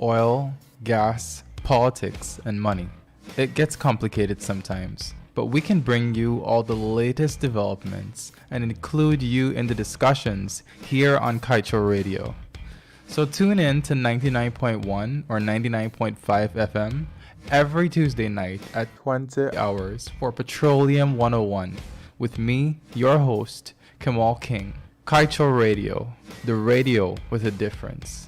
Oil, gas, politics, and money. It gets complicated sometimes, but we can bring you all the latest developments and include you in the discussions here on Kaieteur Radio. So tune in to 99.1 or 99.5 FM every Tuesday night at 20 hours for Petroleum 101 with me, your host, Kemol King. Kaieteur Radio, the radio with a difference.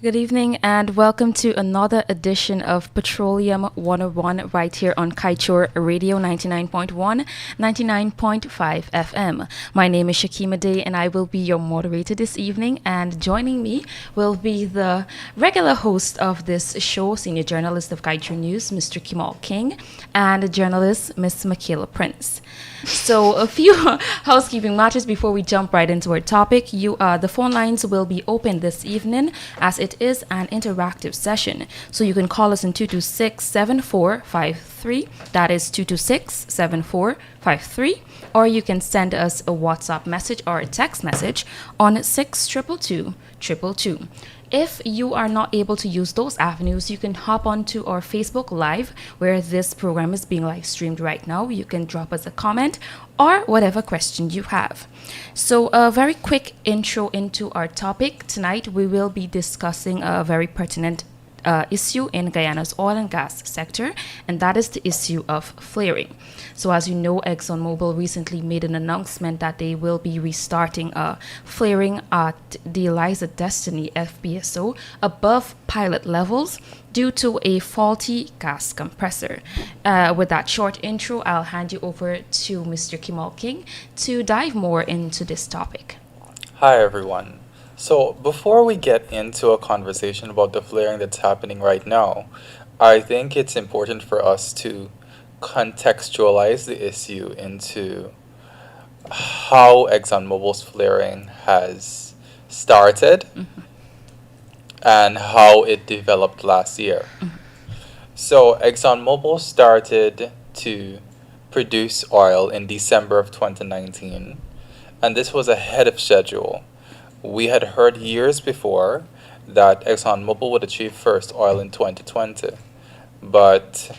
Good evening and welcome to another edition of Petroleum 101 right here on Kaieteur Radio 99.1, 99.5 FM. My name is Shikema and I will be your moderator this evening, and joining me will be the regular host of this show, senior journalist of Kaieteur News, Mr. Kemol King, and journalist Miss Mikaila Prince. So a few housekeeping matters before we jump right into our topic. The phone lines will be open this evening as it is an interactive session. So you can call us in 226-7453. That is 226-7453. Or you can send us a WhatsApp message or a text message on 6222. If you are not able to use those avenues, you can hop onto our Facebook Live where this program is being live streamed right now. You can drop us a comment or whatever question you have. So a very quick intro into our topic. Tonight we will be discussing a very pertinent issue in Guyana's oil and gas sector, and that is the issue of flaring. So as you know, ExxonMobil recently made an announcement that they will be restarting flaring at the Eliza Destiny FPSO above pilot levels due to a faulty gas compressor. With that short intro, I'll hand you over to Mr. Kemol King to dive more into this topic. Hi, everyone. So, before we get into a conversation about the flaring that's happening right now, I think it's important for us to contextualize the issue into how ExxonMobil's flaring has started and how it developed last year. So, ExxonMobil started to produce oil in December of 2019, and this was ahead of schedule. We had heard years before that ExxonMobil would achieve first oil in 2020, but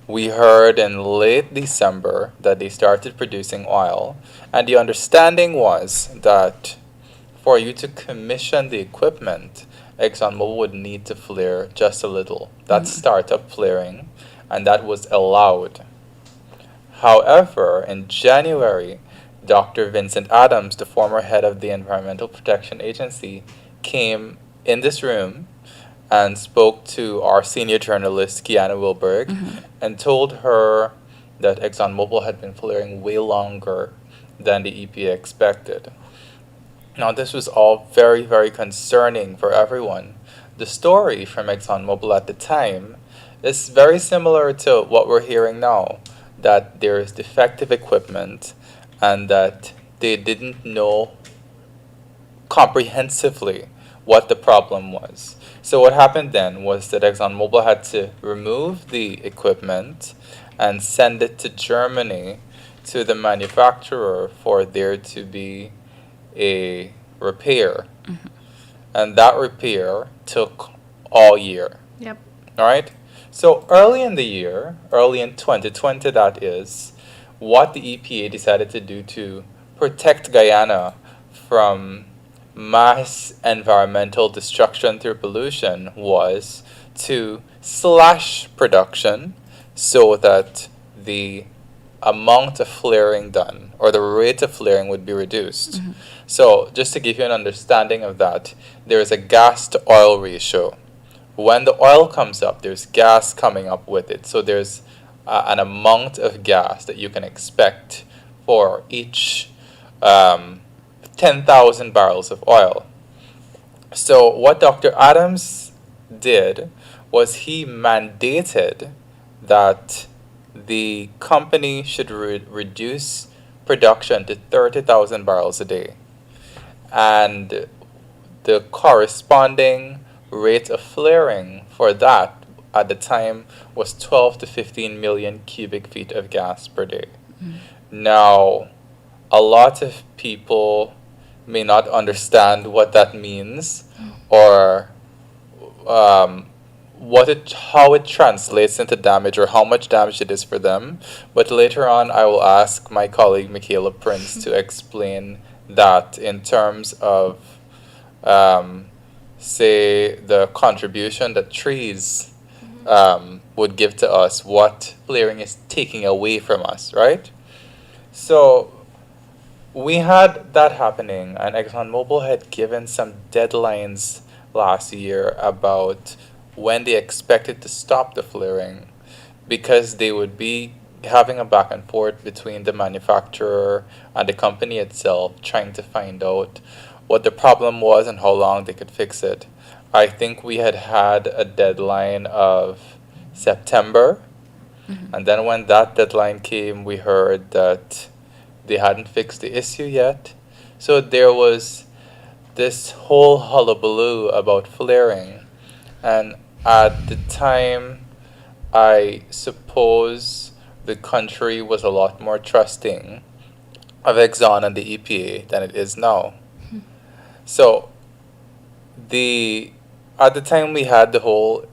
we heard in late December that they started producing oil, and the understanding was that for you to commission the equipment, ExxonMobil would need to flare just a little. That's startup flaring, and that was allowed. However, in January, Dr. Vincent Adams, the former head of the Environmental Protection Agency, came in this room and spoke to our senior journalist, Kiana Wilberg, and told her that ExxonMobil had been flaring way longer than the EPA expected. Now, this was all very, very concerning for everyone. The story from ExxonMobil at the time is very similar to what we're hearing now, that there is defective equipment and that they didn't know comprehensively what the problem was. So what happened then was that ExxonMobil had to remove the equipment and send it to Germany to the manufacturer for there to be a repair. And that repair took all year. Yep. All right? So early in the year, early in 2020 that is, what the EPA decided to do to protect Guyana from mass environmental destruction through pollution was to slash production so that the amount of flaring done or the rate of flaring would be reduced. So, just to give you an understanding of that, there is a gas to oil ratio. When the oil comes up, there's gas coming up with it. So, there's an amount of gas that you can expect for each 10,000 barrels of oil. So, what Dr. Adams did was he mandated that the company should reduce production to 30,000 barrels a day. And the corresponding rate of flaring for that at the time was 12 to 15 million cubic feet of gas per day. Now, a lot of people may not understand what that means or how it translates into damage or how much damage it is for them. But later on, I will ask my colleague Mikaila Prince to explain that in terms of, say, the contribution that trees would give to us, what flaring is taking away from us, right? So we had that happening, and ExxonMobil had given some deadlines last year about when they expected to stop the flaring because they would be having a back and forth between the manufacturer and the company itself trying to find out what the problem was and how long they could fix it. I think we had a deadline of September, and then when that deadline came, we heard that they hadn't fixed the issue yet. So there was this whole hullabaloo about flaring. And at the time, I suppose the country was a lot more trusting of Exxon and the EPA than it is now. So at the time we had the whole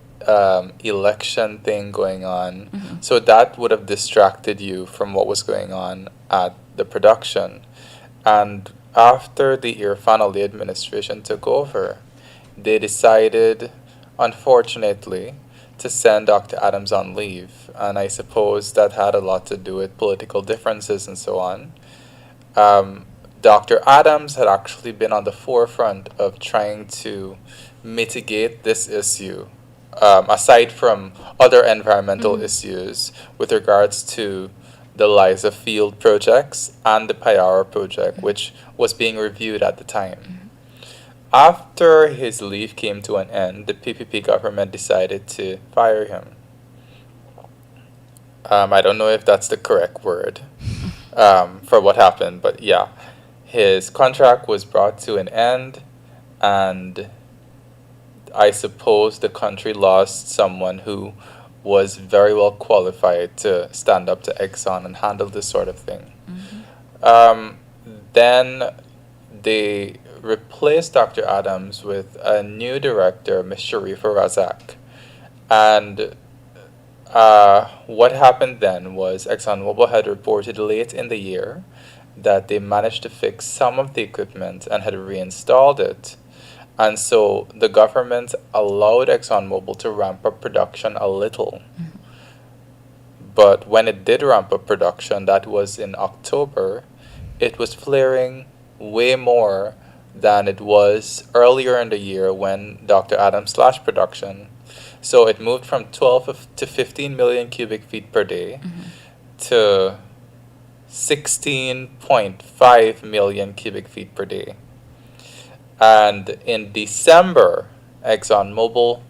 election thing going on, so that would have distracted you from what was going on at the production. And after the Irfan Ali administration took over, they decided, unfortunately, to send Dr. Adams on leave. And I suppose that had a lot to do with political differences and so on. Dr. Adams had actually been on the forefront of trying to mitigate this issue, aside from other environmental issues with regards to the Liza Field projects and the Payara project, which was being reviewed at the time. After his leave came to an end, the PPP government decided to fire him. I don't know if that's the correct word for what happened, but yeah, his contract was brought to an end, and I suppose the country lost someone who was very well qualified to stand up to Exxon and handle this sort of thing. Then they replaced Dr. Adams with a new director, Ms. Sharifa Razak. And what happened then was ExxonMobil had reported late in the year that they managed to fix some of the equipment and had reinstalled it. And so the government allowed ExxonMobil to ramp up production a little. But when it did ramp up production, that was in October, it was flaring way more than it was earlier in the year when Dr. Adams slashed production. So it moved from 12 to 15 million cubic feet per day to 16.5 million cubic feet per day. And in December, ExxonMobil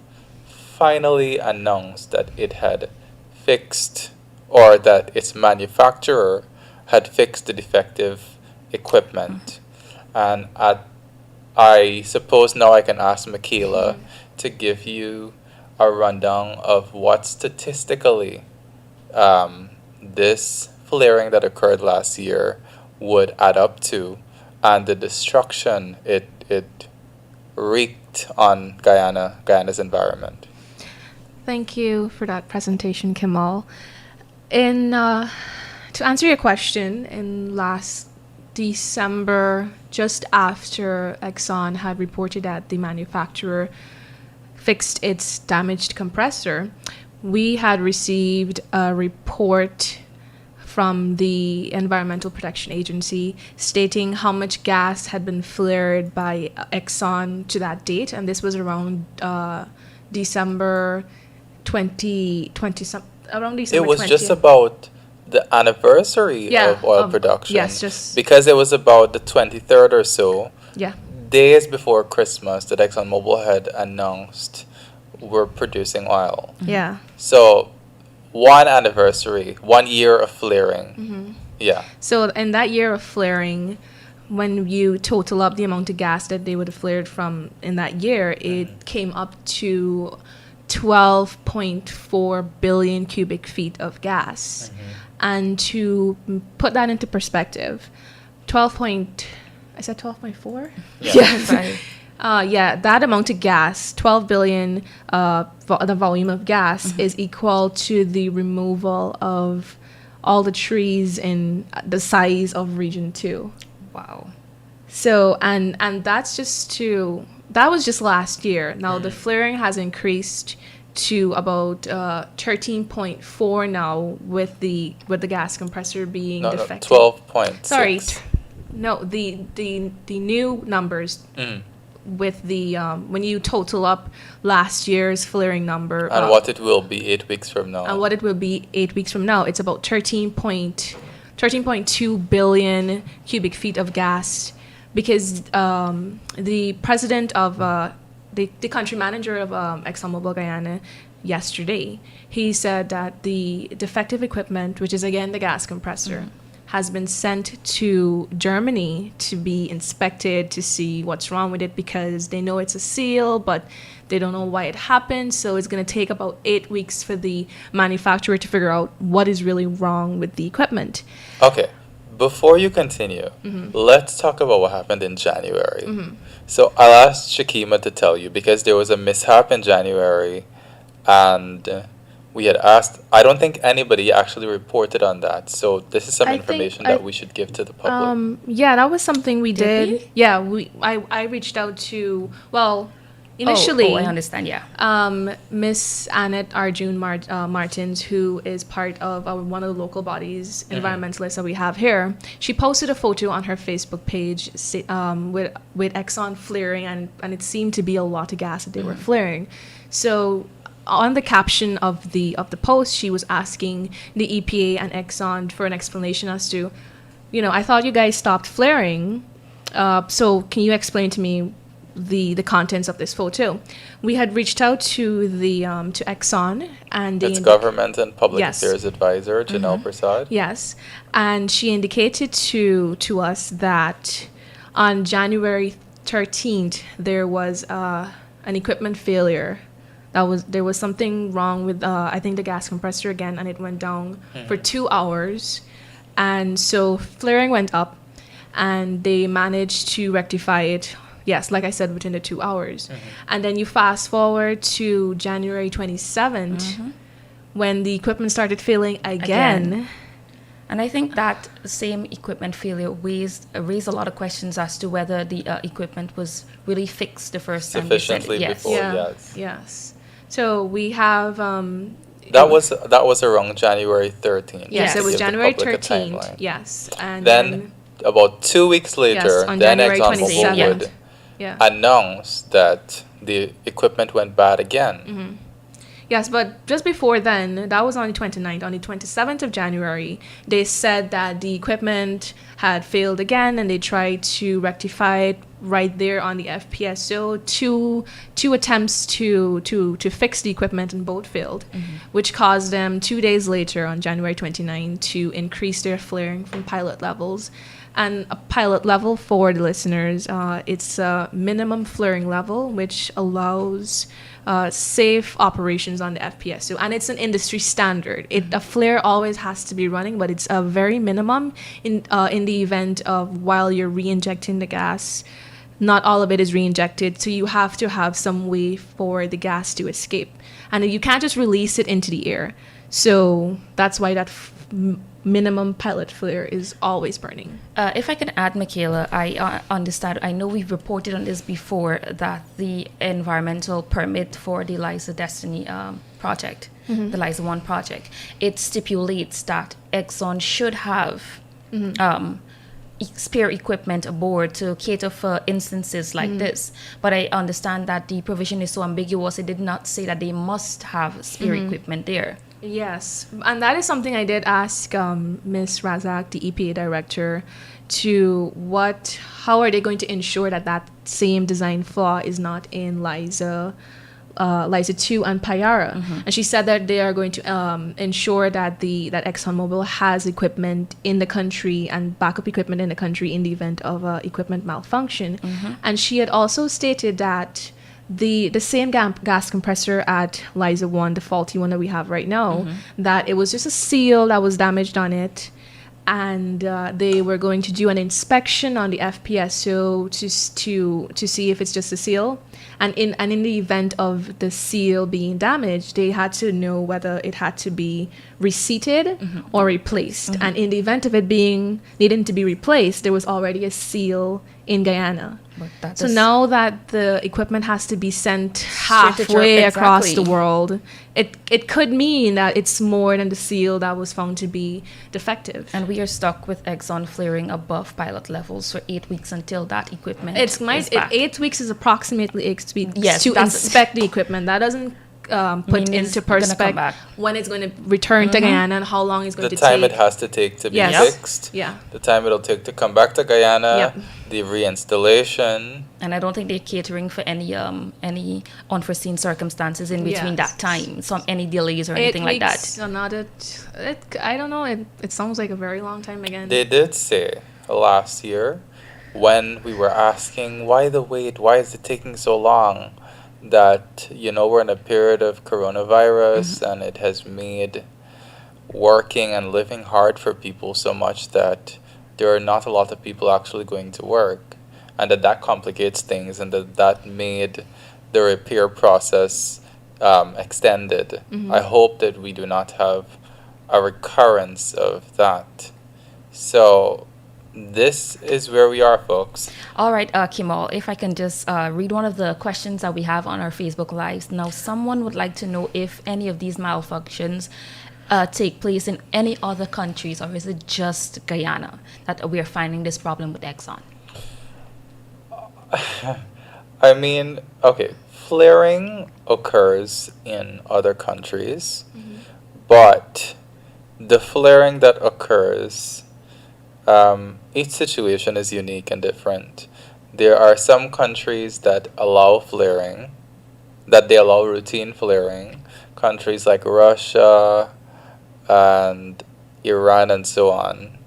finally announced that it had fixed, or that its manufacturer had fixed the defective equipment. And I suppose now I can ask Mikaila to give you a rundown of what statistically this flaring that occurred last year would add up to, and the destruction it wreaked on Guyana's environment. Thank you for that presentation, Kemol. To answer your question, in last December, just after Exxon had reported that the manufacturer fixed its damaged compressor, we had received a report from the Environmental Protection Agency stating how much gas had been flared by Exxon to that date, and this was around December 2020, around December It was 20th. just about the anniversary Yeah, of oil production. yes, just- because it was about the 23rd or so, Yeah. days before Christmas, that ExxonMobil had announced we're producing oil. Yeah. So, one anniversary, 1 year of flaring. Yeah. So in that year of flaring, when you total up the amount of gas that they would have flared from in that year, it came up to 12.4 billion cubic feet of gas. And to put that into perspective, 12.4? Yeah. Yes. Right. Yeah, that amount of gas, 12 billion, the volume of gas is equal to the removal of all the trees in the size of Region 2. Wow. So, and that's that was just last year. Now the flaring has increased to about 13.4 now with the gas compressor being No, defective. 12.6. Sorry, no, the new numbers with the when you total up last year's flaring number And what it will be 8 weeks from now. and what it will be 8 weeks from now, it's about 13.2 billion cubic feet of gas, because the president of the country manager of ExxonMobil Guyana yesterday, he said that the defective equipment, which is again the gas compressor, has been sent to Germany to be inspected to see what's wrong with it, because they know it's a seal, but they don't know why it happened. So it's going to take about 8 weeks for the manufacturer to figure out what is really wrong with the equipment. Okay, before you continue, let's talk about what happened in January. So I'll ask Shikema to tell you, because there was a mishap in January, and we had asked, I don't think anybody actually reported on that. So this is some I think information I- that we should give to the public. Yeah, that was something we Did did. we? Yeah, I reached out to, well, initially, Oh, I understand, yeah. Miss Annette Arjun Martins, who is part of one of the local bodies, environmentalists that we have here, she posted a photo on her Facebook page with Exxon flaring, and it seemed to be a lot of gas that they were flaring. So on the caption of the post, she was asking the EPA and Exxon for an explanation as to, I thought you guys stopped flaring, so can you explain to me the contents of this photo? We had reached out to the to Exxon, and they Its government and public Yes. affairs advisor, Janelle Prasad. Yes, and she indicated to us that on January 13th there was an equipment failure. There was something wrong with I think the gas compressor again, and it went down for 2 hours, and so flaring went up, and they managed to rectify it. Yes, like I said, within the 2 hours. And then you fast forward to January 27th, when the equipment started failing again. And I think that same equipment failure raised a lot of questions as to whether the equipment was really fixed the first time they said it. Sufficiently Yes. before. Yeah. yes. Yes. So we have That was around January 13th. yes, Yes. it was Give the January public a 13th. timeline. Yes. And Then about 2 weeks later, on then January ExxonMobil 27th. would yeah. announce that the equipment went bad again. Yes, but just before then, that was on the 29th. On the 27th of January, they said that the equipment had failed again, and they tried to rectify it right there on the FPSO. Two attempts to fix the equipment, and both failed, which caused them 2 days later, on January 29th, to increase their flaring from pilot levels. And a pilot level, for the listeners, it's a minimum flaring level, which allows safe operations on the FPSO, and it's an industry standard. A flare always has to be running, but it's a very minimum in the event of while you're re-injecting the gas. Not all of it is re-injected, so you have to have some way for the gas to escape, and you can't just release it into the air. So that's why that minimum pellet flare is always burning. If I can add, Mikaila, I understand. I know we've reported on this before that the environmental permit for the Liza Destiny project, the Liza 1 project, it stipulates that Exxon should have spare equipment aboard to cater for instances like this. But I understand that the provision is so ambiguous, it did not say that they must have spare equipment there. Yes, and that is something I did ask Ms. Razak, the EPA director, how are they going to ensure that that same design flaw is not in Liza 2 and Payara. And she said that they are going to ensure that that ExxonMobil has equipment in the country and backup equipment in the country in the event of equipment malfunction. And she had also stated that the same gas compressor at Liza 1, the faulty one that we have right now, that it was just a seal that was damaged on it, and they were going to do an inspection on the FPSO to see if it's just a seal, and in the event of the seal being damaged, they had to know whether it had to be reseated or replaced. And in the event of it needing to be replaced, there was already a seal in Guyana. So now that the equipment has to be sent halfway across the world, it could mean that it's more than the seal that was found to be defective. And we are stuck with Exxon flaring above pilot levels for 8 weeks until that equipment is back. 8 weeks is approximately 8 weeks Yes, to inspect the equipment. That doesn't put into perspective when it's going to return to Guyana and how long it's going to take. The time it has to take to be fixed. Yeah. The time it'll take to come back to Guyana. The reinstallation. And I don't think they're catering for any unforeseen circumstances in between that time. Any delays or anything like that. I don't know. It sounds like a very long time again. They did say last year when we were asking why the wait, why is it taking so long, that we're in a period of coronavirus and it has made working and living hard for people so much that there are not a lot of people actually going to work, and that complicates things, and that made the repair process extended. I hope that we do not have a recurrence of that. So this is where we are, folks. All right, Kemol, if I can just read one of the questions that we have on our Facebook Lives. Now, someone would like to know if any of these malfunctions take place in any other countries, or is it just Guyana that we are finding this problem with Exxon? I mean, okay, flaring occurs in other countries, but the flaring that occurs, each situation is unique and different. There are some countries that allow flaring, that they allow routine flaring. Countries like Russia and Iran and so on,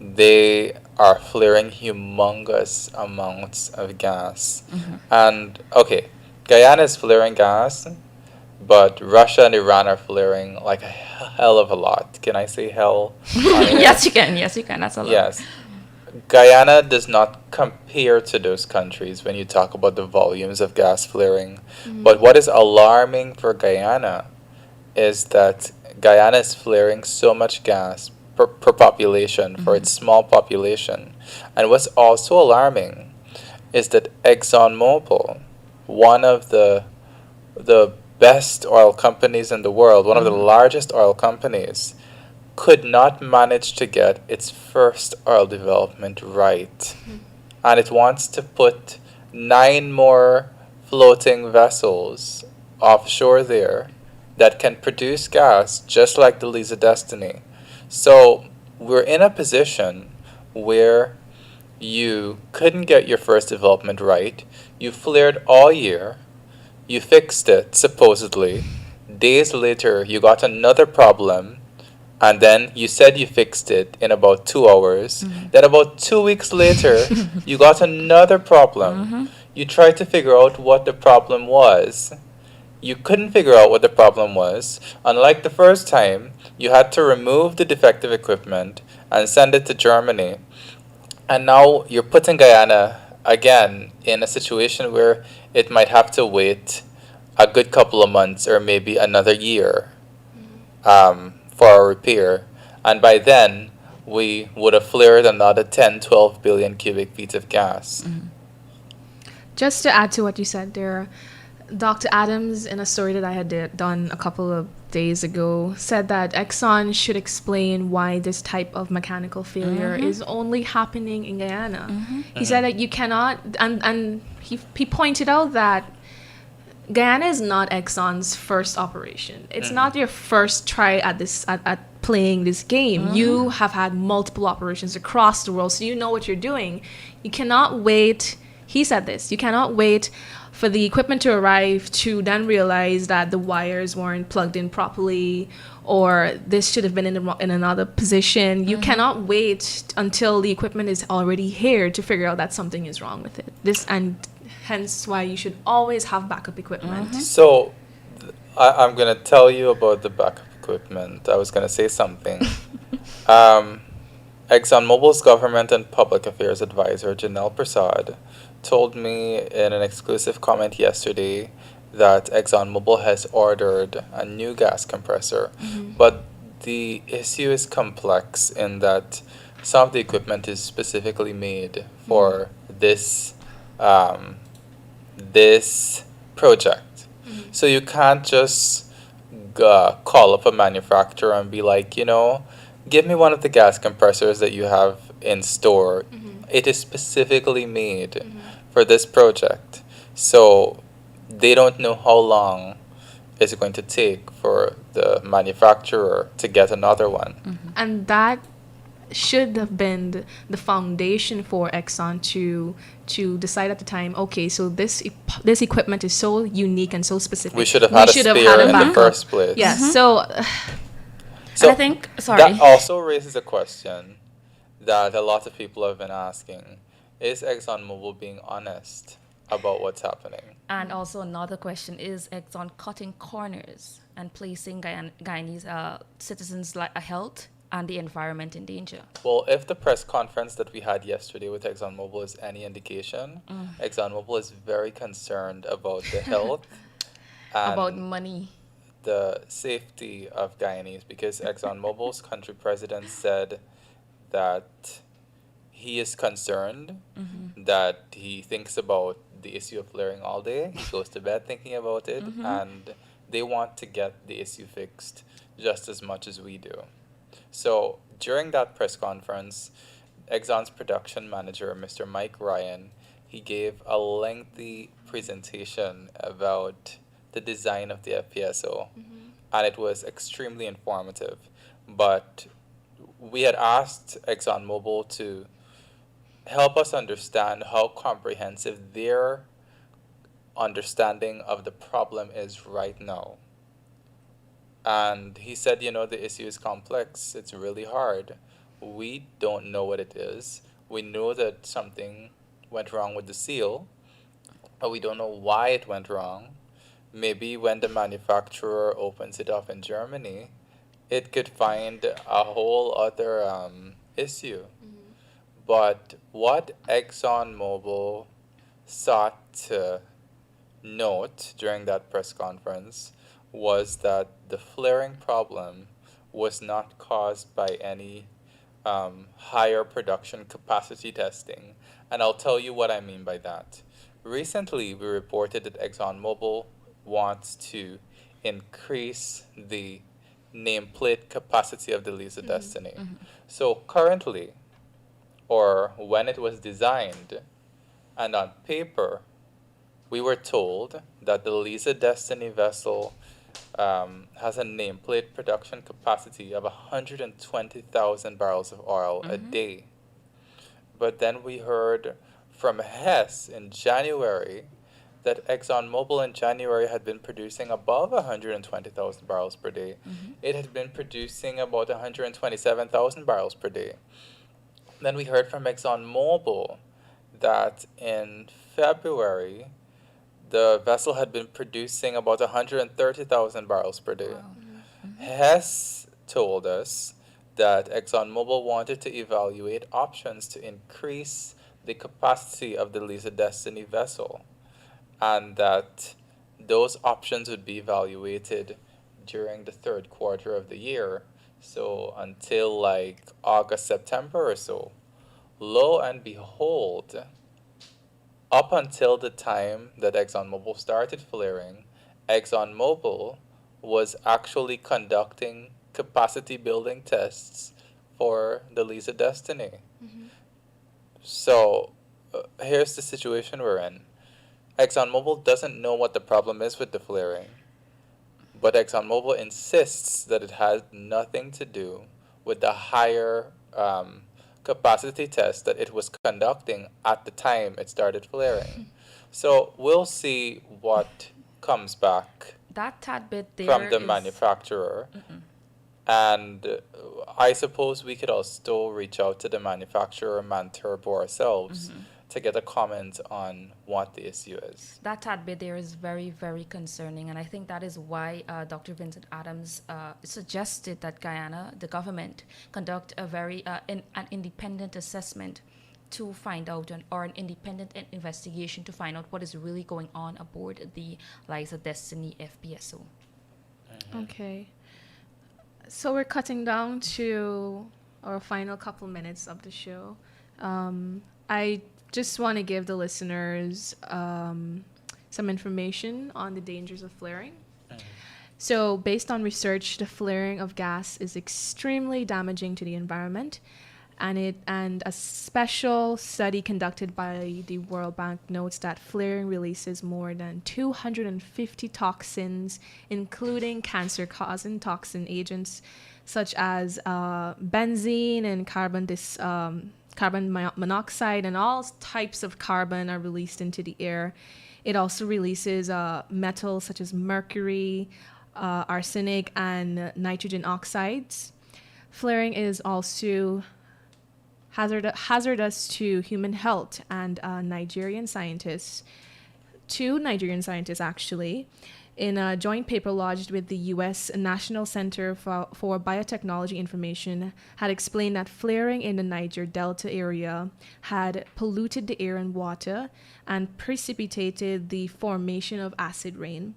they are flaring humongous amounts of gas. And okay, Guyana is flaring gas, but Russia and Iran are flaring like a hell of a lot. Can I say hell? Yes, you can. Yes, you can. That's a lot. Yes. Guyana does not compare to those countries when you talk about the volumes of gas flaring. But what is alarming for Guyana is that Guyana is flaring so much gas per population for its small population. And what's also alarming is that ExxonMobil, one of the best oil companies in the world, one of the largest oil companies, could not manage to get its first oil development right. And it wants to put 9 more floating vessels offshore there that can produce gas just like the Liza Destiny. So we're in a position where you couldn't get your first development right. You flared all year. You fixed it, supposedly. Days later, you got another problem. And then you said you fixed it in about 2 hours. Then about 2 weeks later, you got another problem. You tried to figure out what the problem was. You couldn't figure out what the problem was. Unlike the first time, you had to remove the defective equipment and send it to Germany. And now you're putting Guyana again in a situation where it might have to wait a good couple of months or maybe another year. for a repair, and by then we would have flared another 10, 12 billion cubic feet of gas. Just to add to what you said there, Dr. Adams, in a story that I had done a couple of days ago, said that Exxon should explain why this type of mechanical failure is only happening in Guyana. He said that you cannot, and he pointed out that Guyana is not Exxon's first operation. It's not your first try at this at playing this game. You have had multiple operations across the world, so you know what you're doing. You cannot wait. He said this. You cannot wait for the equipment to arrive to then realize that the wires weren't plugged in properly or this should have been in another position. You cannot wait until the equipment is already here to figure out that something is wrong with it. And hence why you should always have backup equipment. So, I'm going to tell you about the backup equipment. I was going to say something. ExxonMobil's government and public affairs advisor, Janelle Prasad, told me in an exclusive comment yesterday that ExxonMobil has ordered a new gas compressor. But the issue is complex in that some of the equipment is specifically made for um, this project. So you can't just call up a manufacturer and be like, give me one of the gas compressors that you have in store. It is specifically made for this project. So they don't know how long it's going to take for the manufacturer to get another one. And that should have been the foundation for Exxon to decide at the time, okay, so this equipment is so unique and so specific. We should have had a spare in the backup. first place. Yeah, so So I think, sorry. that also raises a question that a lot of people have been asking. Is ExxonMobil being honest about what's happening? And also another question, is Exxon cutting corners and placing Guyanese citizens' health and the environment in danger? Well, if the press conference that we had yesterday with ExxonMobil is any indication, ExxonMobil is very concerned about the health About and money. the safety of Guyanese, because ExxonMobil's country president said that he is concerned, that he thinks about the issue of flaring all day. He goes to bed thinking about it, and they want to get the issue fixed just as much as we do. So during that press conference, Exxon's production manager, Mr. Mike Ryan, he gave a lengthy presentation about the design of the FPSO, and it was extremely informative. But we had asked ExxonMobil to help us understand how comprehensive their understanding of the problem is right now. And he said, the issue is complex. It's really hard. We don't know what it is. We know that something went wrong with the seal, but we don't know why it went wrong. Maybe when the manufacturer opens it up in Germany, it could find a whole other issue. But what ExxonMobil sought to note during that press conference was that the flaring problem was not caused by any higher production capacity testing. And I'll tell you what I mean by that. Recently, we reported that ExxonMobil wants to increase the nameplate capacity of the Liza Destiny. So currently, or when it was designed and on paper, we were told that the Liza Destiny vessel has a nameplate production capacity of 120,000 barrels of oil a day. But then we heard from Hess in January that ExxonMobil in January had been producing above 120,000 barrels per day. It had been producing about 127,000 barrels per day. Then we heard from ExxonMobil that in February, the vessel had been producing about 130,000 barrels per day. Hess told us that ExxonMobil wanted to evaluate options to increase the capacity of the Liza Destiny vessel, and that those options would be evaluated during the third quarter of the year. So until like August, September or so. Lo and behold, up until the time that ExxonMobil started flaring, ExxonMobil was actually conducting capacity building tests for the Liza Destiny. So here's the situation we're in. ExxonMobil doesn't know what the problem is with the flaring, but ExxonMobil insists that it has nothing to do with the higher capacity test that it was conducting at the time it started flaring. So we'll see what comes back That tad bit from there the is. manufacturer. And I suppose we could also reach out to the manufacturer, Manturbo, ourselves to get a comment on what the issue is. That tad bit there is very, very concerning, and I think that is why Dr. Vincent Adams suggested that Guyana, the government, conduct a an independent assessment to find out or an independent investigation to find out what is really going on aboard the Liza Destiny FPSO. Okay. So we're cutting down to our final couple minutes of the show. I just want to give the listeners some information on the dangers of flaring. So, based on research, the flaring of gas is extremely damaging to the environment, and a special study conducted by the World Bank notes that flaring releases more than 250 toxins, including cancer-causing toxin agents such as benzene and carbon monoxide, and all types of carbon are released into the air. It also releases metals such as mercury, arsenic, and nitrogen oxides. Flaring is also hazardous to human health, and two Nigerian scientists actually, in a joint paper lodged with the U.S. National Center for Biotechnology Information, had explained that flaring in the Niger Delta area had polluted the air and water and precipitated the formation of acid rain.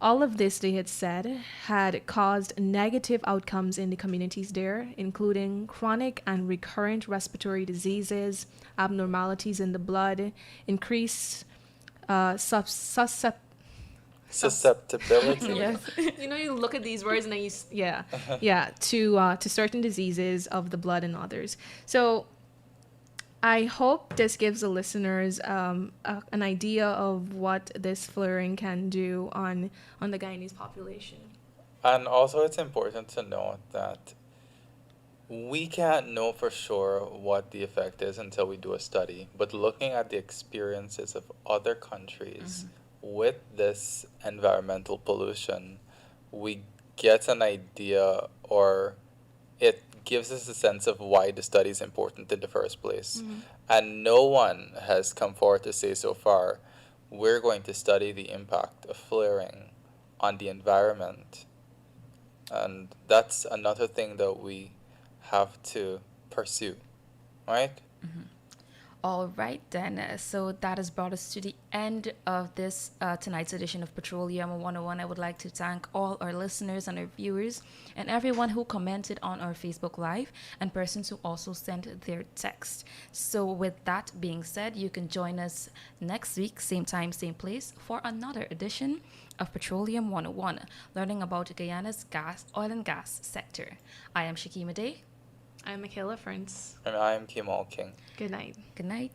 All of this, they had said, had caused negative outcomes in the communities there, including chronic and recurrent respiratory diseases, abnormalities in the blood, increased Susceptibility. Yes. You look at these words and then to certain diseases of the blood and others. So I hope this gives the listeners an idea of what this flaring can do on the Guyanese population. And also, it's important to note that we can't know for sure what the effect is until we do a study. But looking at the experiences of other countries with this environmental pollution, we get an idea, or it gives us a sense of why the study is important in the first place. And no one has come forward to say so far, we're going to study the impact of flaring on the environment. And that's another thing that we have to pursue, right? All right, then. So that has brought us to the end of this tonight's edition of Petroleum 101. I would like to thank all our listeners and our viewers and everyone who commented on our Facebook Live and persons who also sent their text. So with that being said, you can join us next week, same time, same place, for another edition of Petroleum 101, learning about Guyana's oil and gas sector. I am Shikema Day. I'm Mikaila, friends. And I'm Kemol King. Good night. Good night.